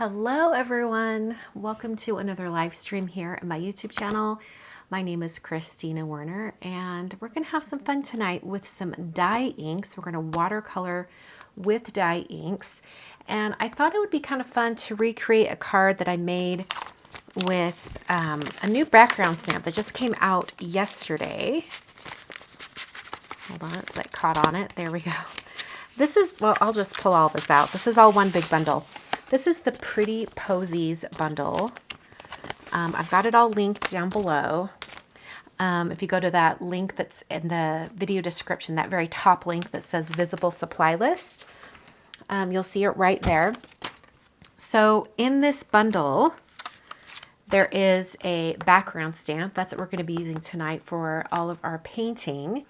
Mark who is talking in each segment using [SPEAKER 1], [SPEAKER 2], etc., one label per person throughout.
[SPEAKER 1] Hello everyone, welcome to another live stream here at my YouTube channel. My name is Christina Werner and we're going to have some fun tonight with some dye inks. We're going to watercolor with dye inks, and I thought it would be kind of fun to recreate a card that I made with a new background stamp that just came out yesterday. Hold on, it's like caught on it. There we go. This is, well, I'll just pull all this out. This is all one big bundle. This is the Pretty Posies bundle. I've got it all linked down below. If you go to that link that's in the video description, that very top link that says visible supply list, you'll see it right there. So in this bundle, there is a background stamp. That's what we're going to be using tonight for all of our painting.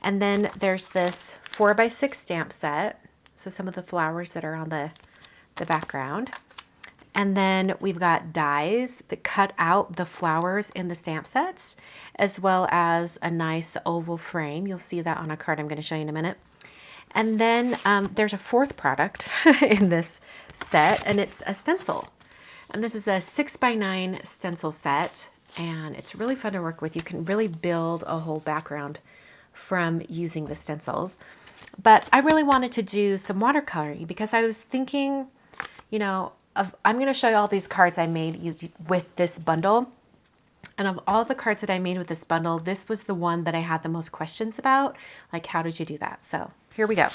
[SPEAKER 1] And then there's this 4x6 stamp set. So some of the flowers that are on the background. And then we've got dies that cut out the flowers in the stamp sets, as well as a nice oval frame. You'll see that on a card I'm going to show you in a minute. And then there's a fourth product in this set, and it's a stencil. And this is a 6x9 stencil set, and it's really fun to work with. You can really build a whole background from using the stencils. But I really wanted to do some watercoloring because I was thinking, you know, I'm going to show you all these cards I made with this bundle. And of all the cards that I made with this bundle, this was the one that I had the most questions about. Like, how did you do that? So here we go.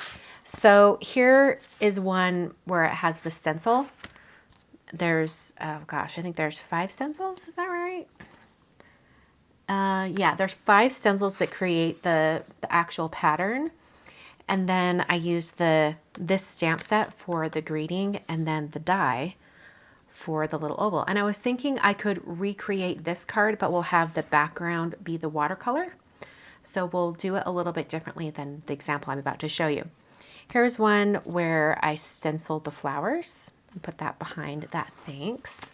[SPEAKER 1] So here is one where it has the stencil. There's, oh gosh, I think there's 5 stencils. Is that right? Yeah, there's 5 stencils that create the actual pattern. And then I used this stamp set for the greeting and then the die for the little oval. And I was thinking I could recreate this card, but we'll have the background be the watercolor. So we'll do it a little bit differently than the example I'm about to show you. Here's one where I stenciled the flowers and put that behind that thanks.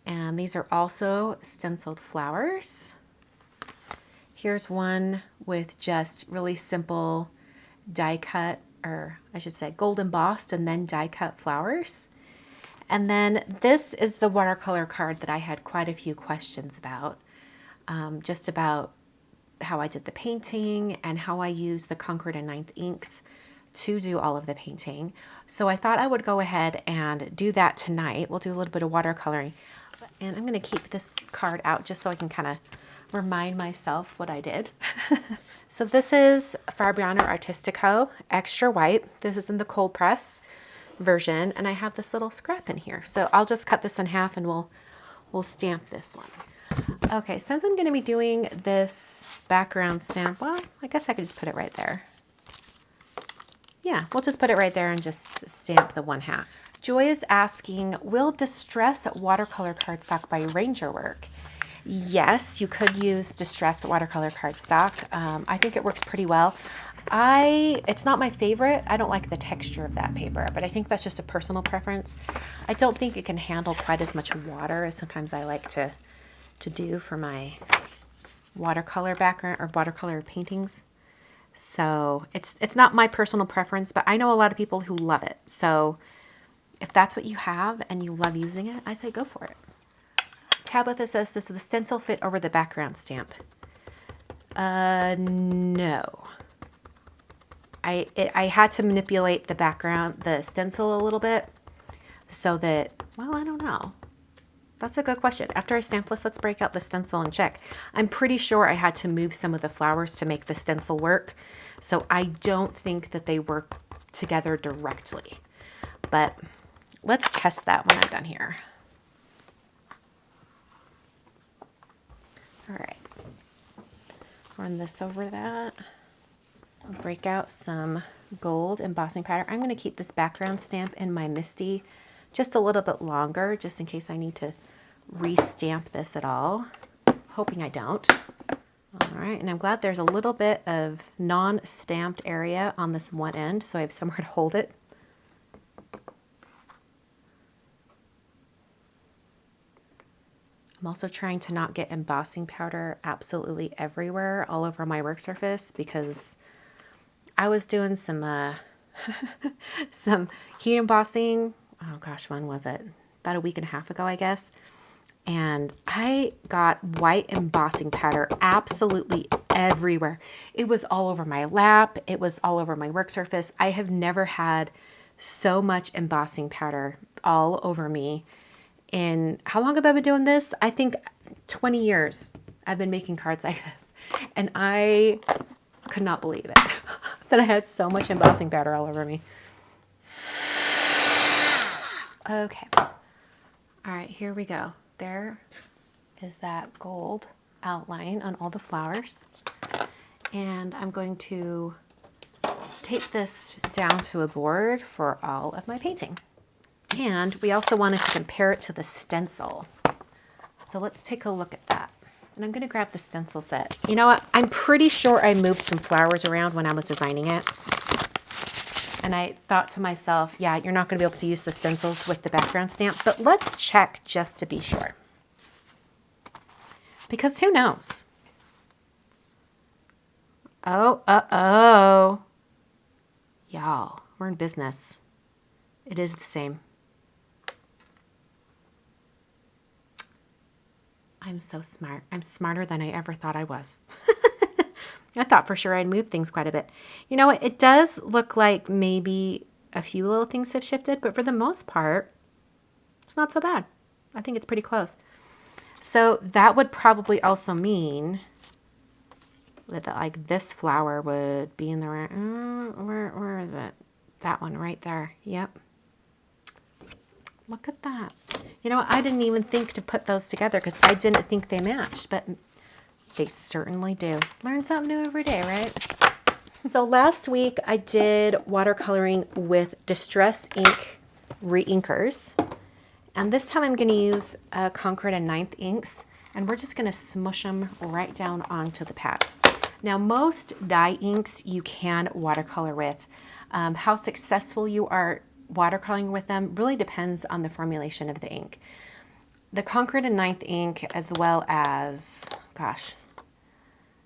[SPEAKER 1] And these are also stenciled flowers. Here's one with just really simple die cut, or I should say gold embossed and then die cut flowers. And then this is the watercolor card that I had quite a few questions about, just about how I did the painting and how I use the Concord and 9th inks to do all of the painting. So I thought I would go ahead and do that tonight. We'll do a little bit of watercoloring, and I'm going to keep this card out just so I can kind of remind myself what I did. So this is Fabriano Artistico Extra White. This is in the cold press version, and I have this little scrap in here. So I'll just cut this in half and we'll stamp this one. Okay, since I'm going to be doing this background stamp, well, I guess I could just put it right there. Yeah, we'll just put it right there and just stamp the 1/2. Joy is asking, will distress watercolor cardstock by Ranger work? Yes, you could use distress watercolor cardstock. I think it works pretty well. It's not my favorite. I don't like the texture of that paper, but I think that's just a personal preference. I don't think it can handle quite as much water as sometimes I like to do for my watercolor background or watercolor paintings. So it's not my personal preference, but I know a lot of people who love it. So if that's what you have and you love using it, I say go for it. Tabitha says, does the stencil fit over the background stamp? No. I had to manipulate the stencil a little bit so that, well, I don't know. That's a good question. After I stamp this, let's break out the stencil and check. I'm pretty sure I had to move some of the flowers to make the stencil work. So I don't think that they work together directly. But let's test that when I'm done here. All right, run this over that. I'll break out some gold embossing powder. I'm going to keep this background stamp in my MISTI just a little bit longer, just in case I need to re-stamp this at all. Hoping I don't. All right, and I'm glad there's a little bit of non-stamped area on this one end, so I have somewhere to hold it. I'm also trying to not get embossing powder absolutely everywhere all over my work surface, because I was doing some some heat embossing oh gosh, when was it? About a week and a half ago, I guess. And I got white embossing powder absolutely everywhere. It was all over my lap. It was all over my work surface. I have never had so much embossing powder all over me. And how long have I been doing this? I think 20 years I've been making cards like this. And I could not believe it that I had so much embossing powder all over me. Okay. All right, here we go. There is that gold outline on all the flowers. And I'm going to take this down to a board for all of my painting. And we also wanted to compare it to the stencil. So let's take a look at that. And I'm going to grab the stencil set. You know what? I'm pretty sure I moved some flowers around when I was designing it. And I thought to myself, yeah, you're not going to be able to use the stencils with the background stamp, but let's check just to be sure. Because who knows? Oh. Y'all, we're in business. It is the same. I'm so smart. I'm smarter than I ever thought I was. I thought for sure I'd move things quite a bit. You know what? It does look like maybe a few little things have shifted, but for the most part, it's not so bad. I think it's pretty close. So that would probably also mean that like this flower would be in the right, where is it? That one right there. Yep. Look at that. You know, I didn't even think to put those together because I didn't think they matched, but they certainly do. Learn something new every day, right? So last week I did watercoloring with Distress Ink re-inkers. And this time I'm going to use Concord and 9th inks, and we're just going to smush them right down onto the pad. Now, most dye inks you can watercolor with. How successful you are watercoloring with them really depends on the formulation of the ink. The Concord and 9th ink, as well as, gosh,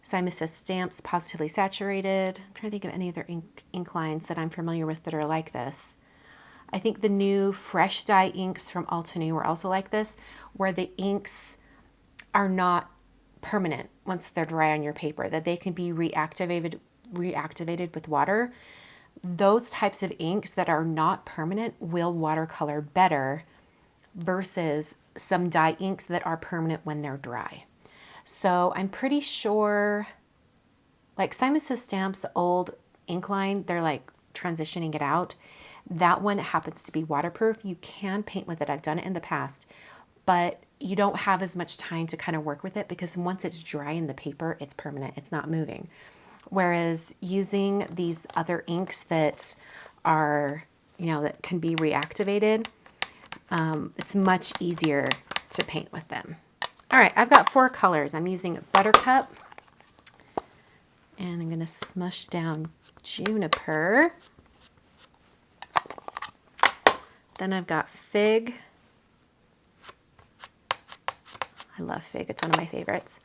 [SPEAKER 1] SSS Stamps Positively Saturated. I'm trying to think of any other ink lines that I'm familiar with that are like this. I think the new fresh dye inks from Altenew are also like this, where the inks are not permanent once they're dry on your paper, that they can be reactivated with water. Those types of inks that are not permanent will watercolor better versus some dye inks that are permanent when they're dry. So I'm pretty sure, like SSS Stamps old ink line, they're like transitioning it out. That one happens to be waterproof. You can paint with it. I've done it in the past, but you don't have as much time to kind of work with it because once it's dry in the paper, it's permanent. It's not moving. Whereas using these other inks that are, you know, that can be reactivated, it's much easier to paint with them. All right, I've got 4 colors. I'm using Buttercup, and I'm going to smush down Juniper. Then I've got Fig. I love Fig. It's one of my favorites.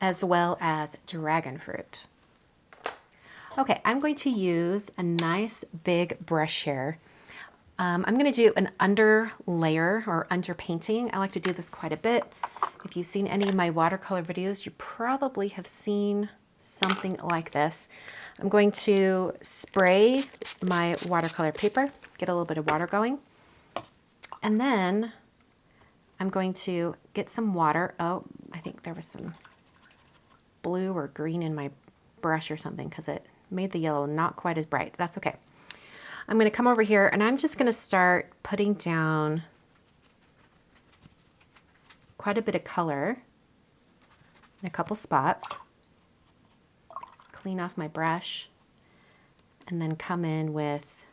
[SPEAKER 1] As well as Dragonfruit. Okay, I'm going to use a nice big brush here. I'm going to do an under layer or under painting. I like to do this quite a bit. If you've seen any of my watercolor videos, you probably have seen something like this. I'm going to spray my watercolor paper, get a little bit of water going, and then I'm going to get some water. Oh, I think there was some blue or green in my brush or something because it made the yellow not quite as bright. That's okay. I'm going to come over here and I'm just going to start putting down quite a bit of color in a couple spots. Clean off my brush and then come in with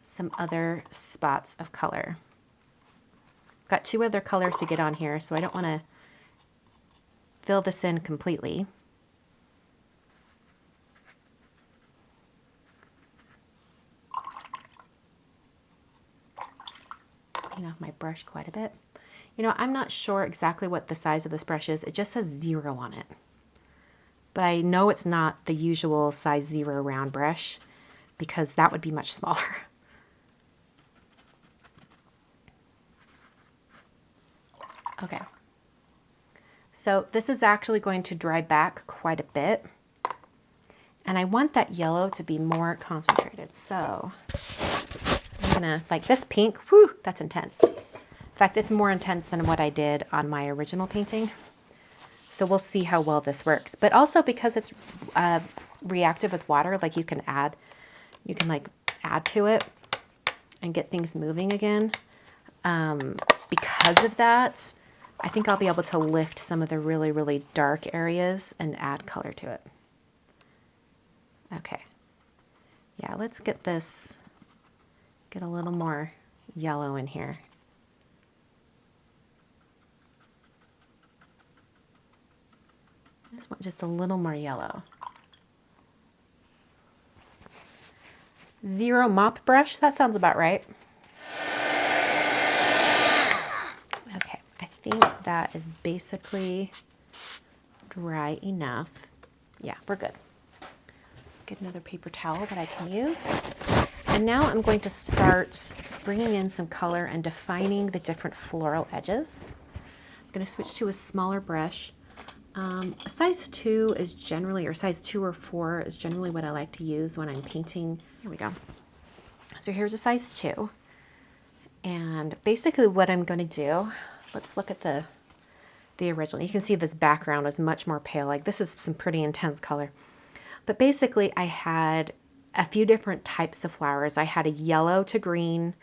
[SPEAKER 1] some other spots of color. Got 2 other colors to get on here, so I don't want to fill this in completely. Clean off my brush quite a bit. You know, I'm not sure exactly what the size of this brush is. It just says 0 on it. But I know it's not the usual size 0 round brush because that would be much smaller. Okay. So this is actually going to dry back quite a bit. And I want that yellow to be more concentrated. So I'm gonna, like this pink, whew, that's intense. In fact, it's more intense than what I did on my original painting. So we'll see how well this works. But also because it's reactive with water, like you can like add to it and get things moving again. Because of that, I think I'll be able to lift some of the really, really dark areas and add color to it. Okay. Yeah, let's get this, get a little more yellow in here. I just want just a little more yellow. Zero mop brush, that sounds about right. Okay, I think that is basically dry enough. Yeah, we're good. Get another paper towel that I can use. And now I'm going to start bringing in some color and defining the different floral edges. I'm going to switch to a smaller brush. A size 2 is generally, or size 2 or 4 is generally what I like to use when I'm painting. Here we go. So here's a size 2. And basically what I'm going to do, let's look at the original. You can see this background is much more pale. Like this is some pretty intense color. But basically I had a few different types of flowers. I had a yellow to green,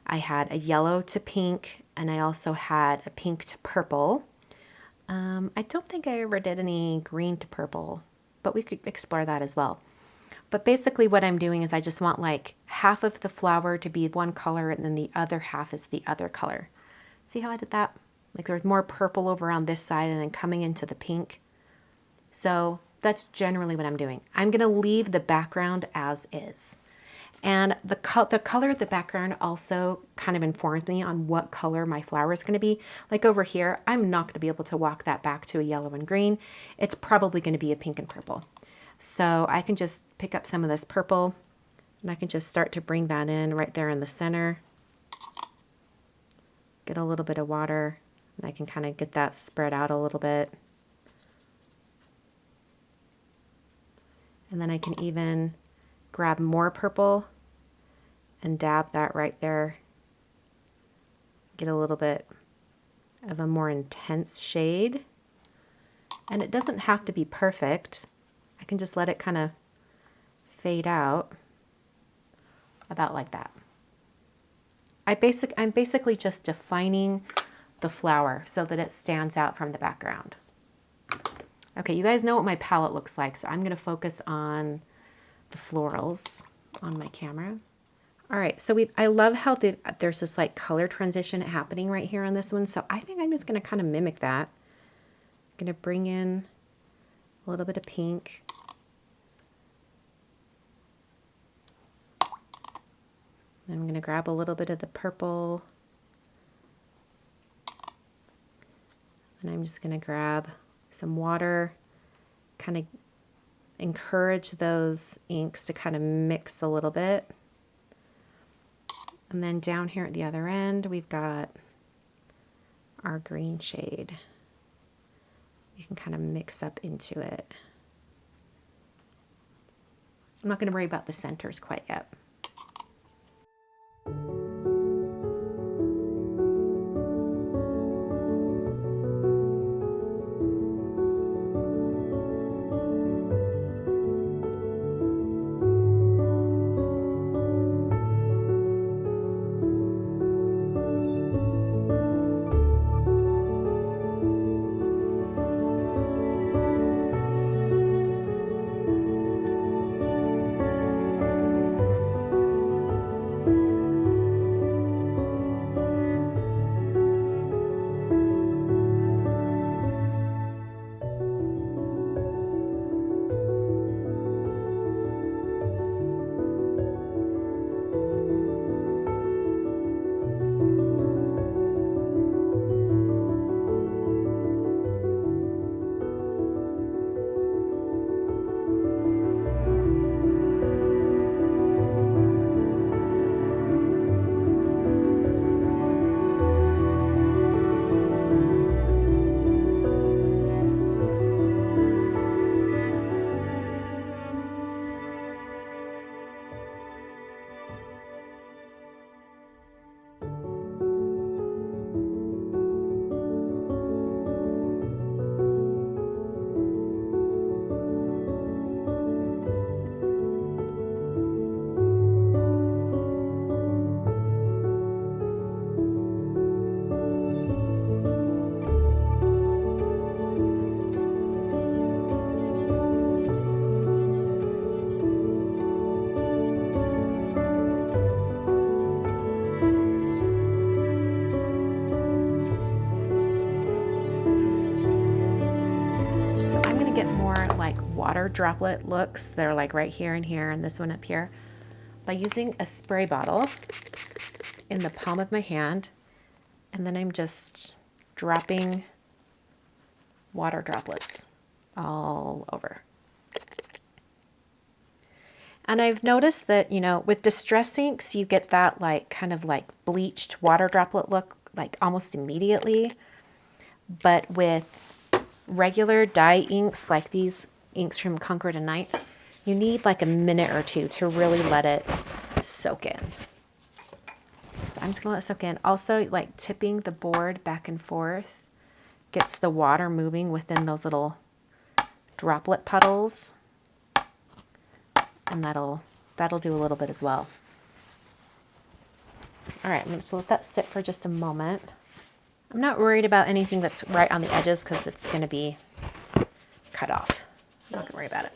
[SPEAKER 1] I had a yellow to pink, and I also had a pink to purple. I don't think I ever did any green to purple, but we could explore that as well. But basically what I'm doing is I just want like half of the flower to be one color and then the other half is the other color. See how I did that? Like there's more purple over on this side and then coming into the pink. So that's generally what I'm doing. I'm going to leave the background as is. And the color of the background also kind of informs me on what color my flower is going to be. Like over here, I'm not going to be able to walk that back to a yellow and green. It's probably going to be a pink and purple. So I can just pick up some of this purple and I can just start to bring that in right there in the center. Get a little bit of water and I can kind of get that spread out a little bit. And then I can even grab more purple and dab that right there. Get a little bit of a more intense shade. And it doesn't have to be perfect. I can just let it kind of fade out about like that. I'm basically just defining the flower so that it stands out from the background. Okay, you guys know what my palette looks like, so I'm going to focus on the florals on my camera. All right, so I love how there's this like color transition happening right here on this one, so I think I'm just going to kind of mimic that. I'm going to bring in a little bit of pink. Then I'm going to grab a little bit of the purple. And I'm just going to grab some water, kind of encourage those inks to kind of mix a little bit. And then down here at the other end, we've got our green shade. You can kind of mix up into it. I'm not going to worry about the centers quite yet. water droplet looks. They're like right here and here and this one up here by using a spray bottle in the palm of my hand. And then I'm just dropping water droplets all over. And I've noticed that, you know, with distress inks, you get that like kind of like bleached water droplet look like almost immediately. But with regular dye inks, like these inks from Concord and Night, you need like a minute or two to really let it soak in. So I'm just gonna let it soak in. Also, like tipping the board back and forth gets the water moving within those little droplet puddles. And that'll do a little bit as well. All right, I'm going to let that sit for just a moment. I'm not worried about anything that's right on the edges because it's going to be cut off. I'm not going to worry about it.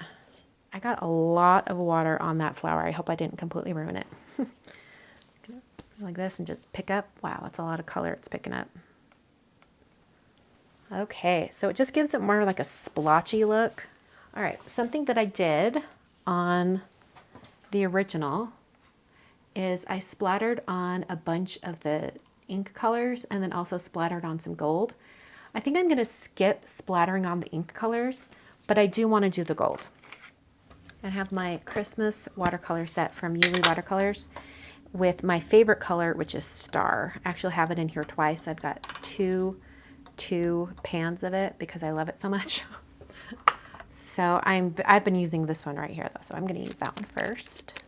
[SPEAKER 1] I got a lot of water on that flower. I hope I didn't completely ruin it. Like this and just pick up. Wow, that's a lot of color it's picking up. Okay, so it just gives it more like a splotchy look. All right, something that I did on the original is I splattered on a bunch of the ink colors and then also splattered on some gold. I think I'm going to skip splattering on the ink colors, but I do want to do the gold. I have my Christmas watercolor set from Iuile Watercolors with my favorite color, which is Star. I actually have it in here twice. I've got two pans of it because I love it so much. So I've been using this one right here though, so I'm going to use that one first.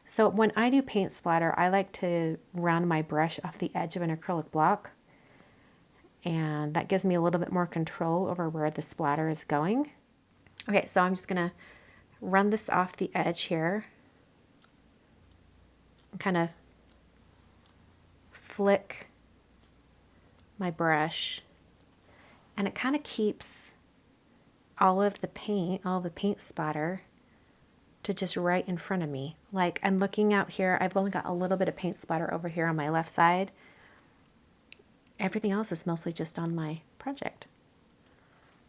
[SPEAKER 1] So when I do paint splatter, I like to round my brush off the edge of an acrylic block, and that gives me a little bit more control over where the splatter is going. Okay, so I'm just going to run this off the edge here and kind of flick my brush, and it kind of keeps all the paint splatter to just right in front of me. Like I'm looking out here, I've only got a little bit of paint splatter over here on my left side. Everything else is mostly just on my project.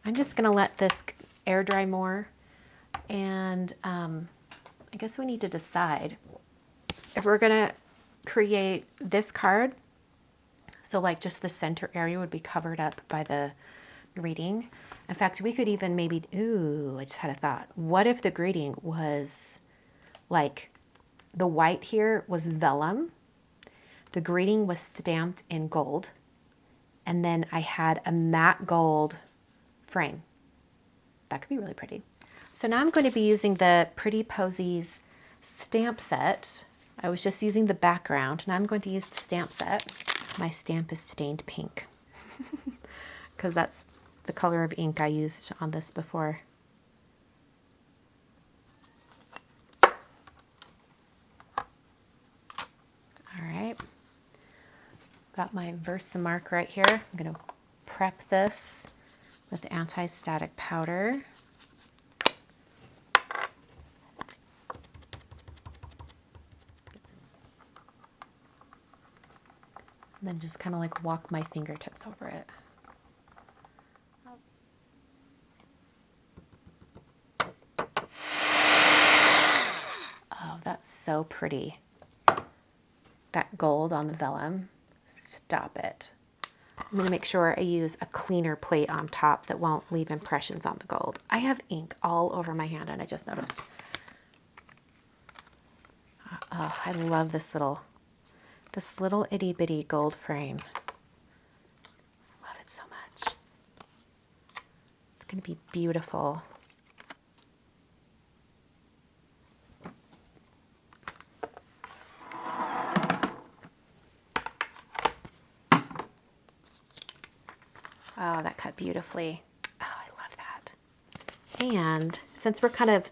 [SPEAKER 1] I'm just gonna let this air dry more, and I guess we need to decide if we're gonna create this card. So like just the center area would be covered up by the greeting. In fact, we could even maybe, ooh, I just had a thought. What if the greeting was like the white here was vellum, the greeting was stamped in gold, and then I had a matte gold frame. That could be really pretty. So now I'm going to be using the Pretty Posies stamp set. I was just using the background. Now I'm going to use the stamp set. My stamp is stained pink because that's the color of ink I used on this before. All right, got my Versamark right here. I'm going to prep this with anti-static powder. And then just kind of like walk my fingertips over it. Oh, that's so pretty. That gold on the vellum. Stop it. I'm going to make sure I use a cleaner plate on top that won't leave impressions on the gold. I have ink all over my hand and I just noticed. Oh, I love this little itty bitty gold frame. Love it so much. It's going to be beautiful. Oh, that cut beautifully. Oh, I love that. And since we're kind of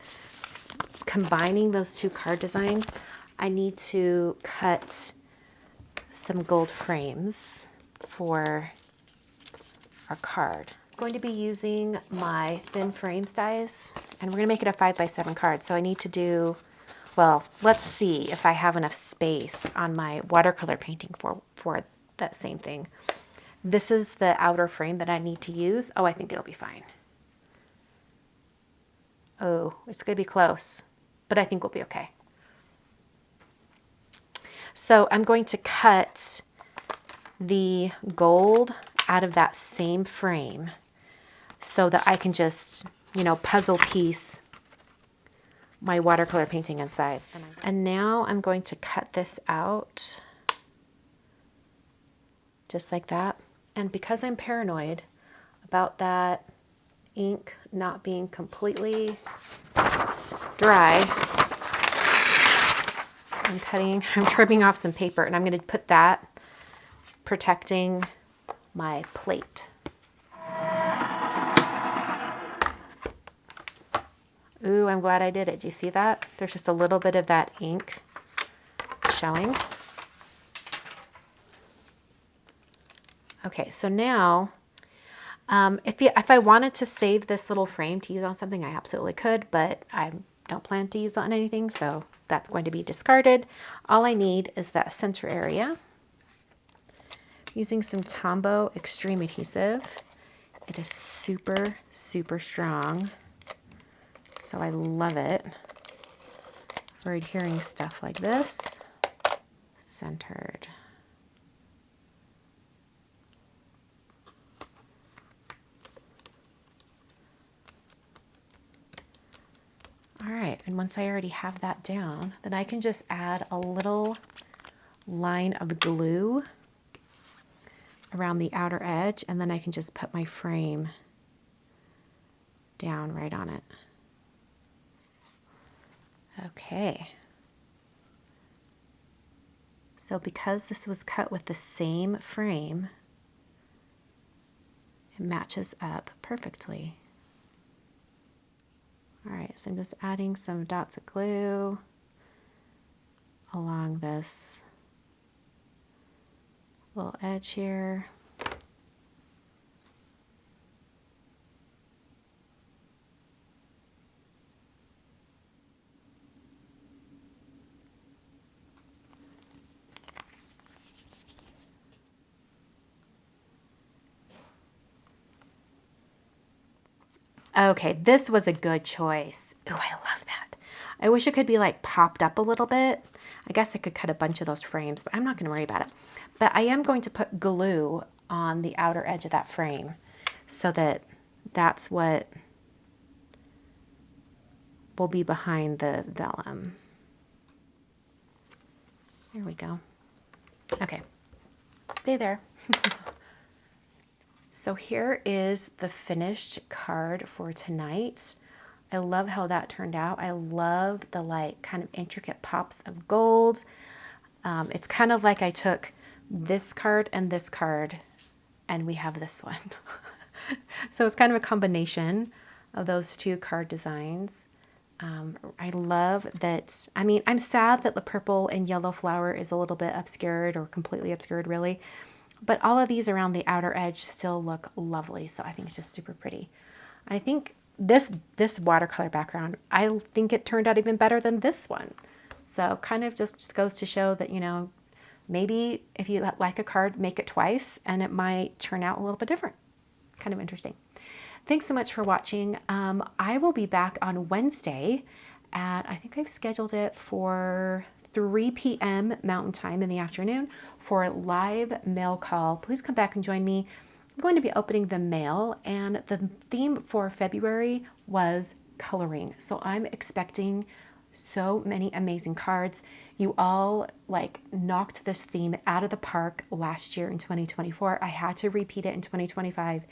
[SPEAKER 1] combining those two card designs, I need to cut some gold frames for our card. I'm going to be using my thin frames dies, and we're going to make it a 5x7 card. So I need to do, well, let's see if I have enough space on my watercolor painting for that same thing. This is the outer frame that I need to use. Oh, I think it'll be fine. Oh, it's going to be close, but I think we'll be okay. So I'm going to cut the gold out of that same frame so that I can just, you know, puzzle piece my watercolor painting inside. And now I'm going to cut this out just like that. And because I'm paranoid about that ink not being completely dry, I'm trimming off some paper, and I'm going to put that protecting my plate. Ooh, I'm glad I did it. Do you see that? There's just a little bit of that ink showing. Okay, so now, if I wanted to save this little frame to use on something, I absolutely could, but I don't plan to use it on anything, so that's going to be discarded. All I need is that center area. Using some Tombow Xtreme adhesive. It is super, super strong, so I love it for adhering stuff like this. Centered. All right, and once I already have that down, then I can just add a little line of glue around the outer edge, and then I can just put my frame down right on it. Okay. So because this was cut with the same frame, it matches up perfectly. All right, so I'm just adding some dots of glue along this little edge here. Okay, this was a good choice. Ooh, I love that. I wish it could be like popped up a little bit. I guess I could cut a bunch of those frames, but I'm not going to worry about it. But I am going to put glue on the outer edge of that frame so that that's what will be behind the vellum. There we go. Okay, stay there. So here is the finished card for tonight. I love how that turned out. I love the like kind of intricate pops of gold. It's kind of like I took this card and we have this one. So it's kind of a combination of those two card designs. I love that. I mean, I'm sad that the purple and yellow flower is a little bit obscured, or completely obscured really. But all of these around the outer edge still look lovely. So I think it's just super pretty. I think this watercolor background, I think it turned out even better than this one. So kind of just goes to show that, you know, maybe if you like a card, make it twice and it might turn out a little bit different. Kind of interesting. Thanks so much for watching. I will be back on Wednesday at, I think I've scheduled it for 3 p.m. Mountain Time in the afternoon for a live mail call. Please come back and join me. I'm going to be opening the mail, and the theme for February was coloring. So I'm expecting so many amazing cards. You all like knocked this theme out of the park last year in 2024. I had to repeat it in 2025.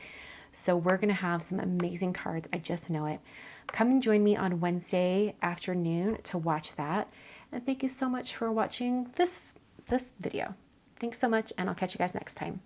[SPEAKER 1] So we're going to have some amazing cards. I just know it. Come and join me on Wednesday afternoon to watch that. And thank you so much for watching this video. Thanks so much, and I'll catch you guys next time.